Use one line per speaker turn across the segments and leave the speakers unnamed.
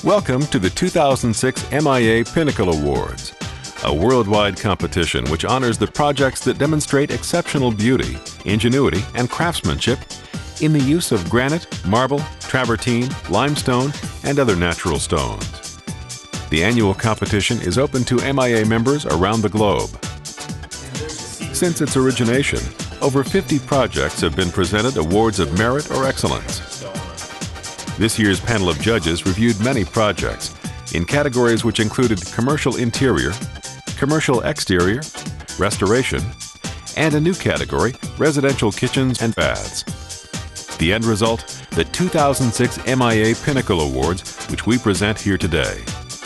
Welcome to the 2006 MIA Pinnacle Awards, a worldwide competition which honors the projects that demonstrate exceptional beauty, ingenuity, and craftsmanship in the use of granite, marble, travertine, limestone, and other natural stones. The annual competition is open to MIA members around the globe. Since its origination, over 50 projects have been presented awards of merit or excellence. This year's panel of judges reviewed many projects in categories which included commercial interior, commercial exterior, restoration, and a new category, residential kitchens and baths. The end result, the 2006 MIA Pinnacle Awards, which we present here today.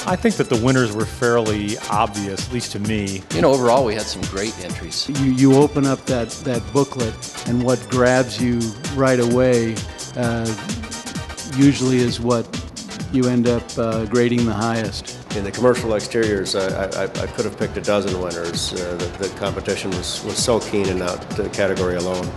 I think that the winners were fairly obvious, at least to me.
Overall we had some great entries.
You open up that booklet, and what grabs you right away usually is what you end up grading the highest.
In the commercial exteriors, I could have picked a dozen winners. The competition was so keen in that category alone.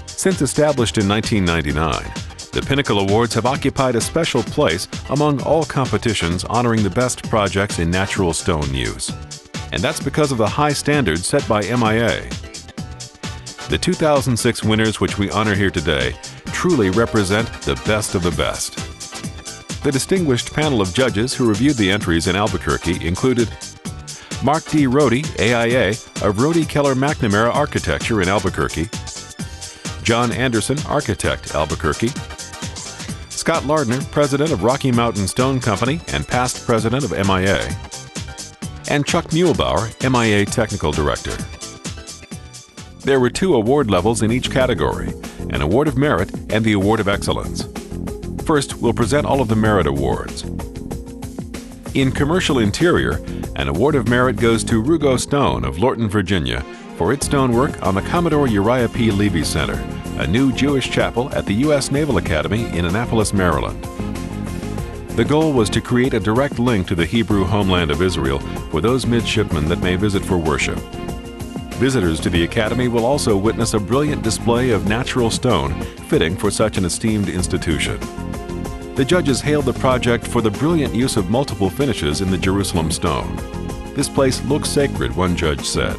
Since established in 1999, the Pinnacle Awards have occupied a special place among all competitions honoring the best projects in natural stone use. And that's because of the high standards set by MIA. The 2006 winners which we honor here today truly represent the best of the best. The distinguished panel of judges who reviewed the entries in Albuquerque included Mark D. Rohde, AIA, of Rohde Keller McNamara Architecture in Albuquerque, John Anderson, Architect, Albuquerque, Scott Lardner, President of Rocky Mountain Stone Company and past President of MIA, and Chuck Muehlbauer, MIA Technical Director. There were 2 award levels in each category, an Award of Merit and the Award of Excellence. First, we'll present all of the Merit Awards. In Commercial Interior, an Award of Merit goes to Rugo Stone of Lorton, Virginia, for its stonework on the Commodore Uriah P. Levy Center, a new Jewish chapel at the U.S. Naval Academy in Annapolis, Maryland. The goal was to create a direct link to the Hebrew homeland of Israel for those midshipmen that may visit for worship. Visitors to the Academy will also witness a brilliant display of natural stone fitting for such an esteemed institution. The judges hailed the project for the brilliant use of multiple finishes in the Jerusalem stone. "This place looks sacred," one judge said.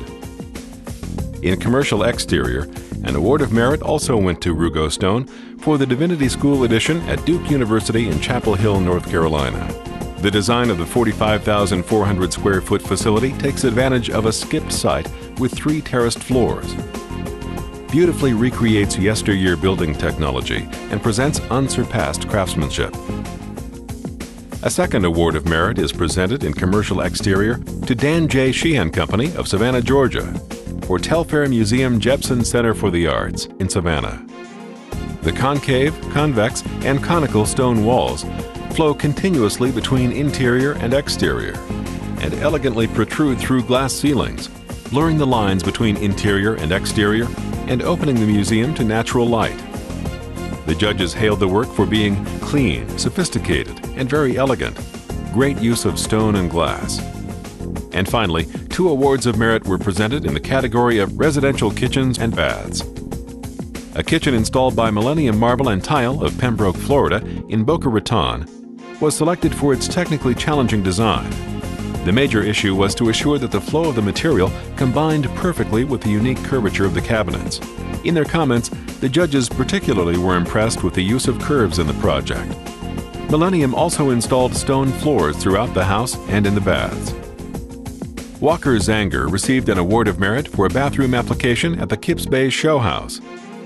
In Commercial Exterior, an Award of Merit also went to Rugo Stone for the Divinity School Edition at Duke University in Chapel Hill, North Carolina. The design of the 45,400 square foot facility takes advantage of a skipped site with 3 terraced floors. Beautifully recreates yesteryear building technology and presents unsurpassed craftsmanship. A second Award of Merit is presented in Commercial Exterior to Dan J. Sheehan Company of Savannah, Georgia, for Telfair Museum Jepson Center for the Arts in Savannah. The concave, convex, and conical stone walls flow continuously between interior and exterior and elegantly protrude through glass ceilings, blurring the lines between interior and exterior and opening the museum to natural light. The judges hailed the work for being clean, sophisticated, and very elegant. Great use of stone and glass. And finally, 2 awards of merit were presented in the category of residential kitchens and baths. A kitchen installed by Millennium Marble and Tile of Pembroke, Florida, in Boca Raton, was selected for its technically challenging design. The major issue was to assure that the flow of the material combined perfectly with the unique curvature of the cabinets. In their comments, the judges particularly were impressed with the use of curves in the project. Millennium also installed stone floors throughout the house and in the baths. Walker Zanger received an Award of Merit for a bathroom application at the Kips Bay Show House,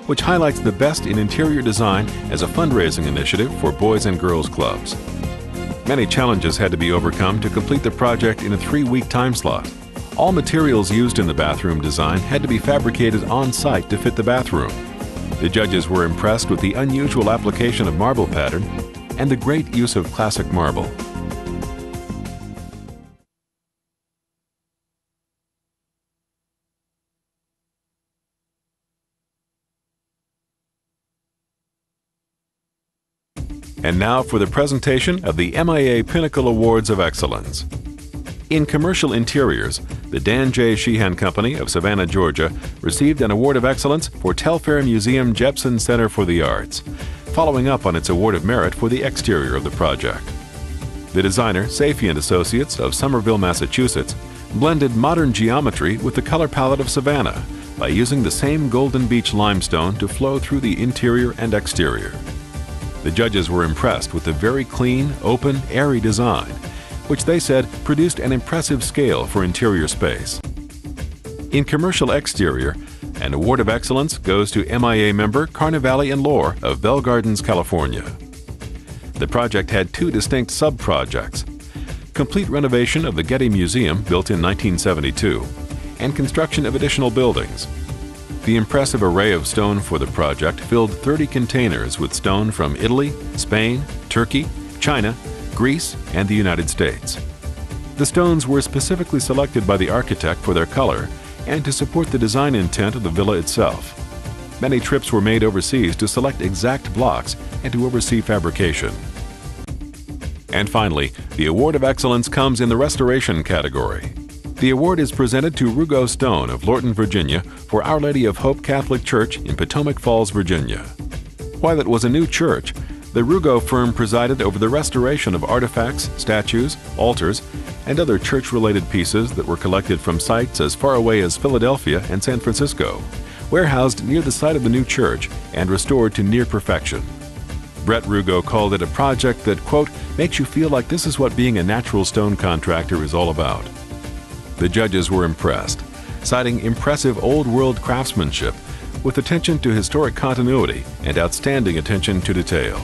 which highlights the best in interior design as a fundraising initiative for boys and girls clubs. Many challenges had to be overcome to complete the project in a 3-week time slot. All materials used in the bathroom design had to be fabricated on-site to fit the bathroom. The judges were impressed with the unusual application of marble pattern and the great use of classic marble. And now for the presentation of the MIA Pinnacle Awards of Excellence. In Commercial Interiors, the Dan J. Sheehan Company of Savannah, Georgia, received an Award of Excellence for Telfair Museum Jepson Center for the Arts, following up on its Award of Merit for the exterior of the project. The designer, Safey & Associates of Somerville, Massachusetts, blended modern geometry with the color palette of Savannah by using the same Golden Beach limestone to flow through the interior and exterior. The judges were impressed with the very clean, open, airy design, which they said produced an impressive scale for interior space. In commercial exterior, an award of excellence goes to MIA member Carnivale & Lore of Bell Gardens, California. The project had two distinct sub-projects: complete renovation of the Getty Museum, built in 1972, and construction of additional buildings. The impressive array of stone for the project filled 30 containers with stone from Italy, Spain, Turkey, China, Greece, and the United States. The stones were specifically selected by the architect for their color and to support the design intent of the villa itself. Many trips were made overseas to select exact blocks and to oversee fabrication. And finally, the Award of Excellence comes in the restoration category. The award is presented to Rugo Stone of Lorton, Virginia, for Our Lady of Hope Catholic Church in Potomac Falls, Virginia. While it was a new church, the Rugo firm presided over the restoration of artifacts, statues, altars, and other church-related pieces that were collected from sites as far away as Philadelphia and San Francisco, warehoused near the site of the new church and restored to near perfection. Brett Rugo called it a project that, quote, makes you feel like this is what being a natural stone contractor is all about. The judges were impressed, citing impressive old-world craftsmanship with attention to historic continuity and outstanding attention to detail.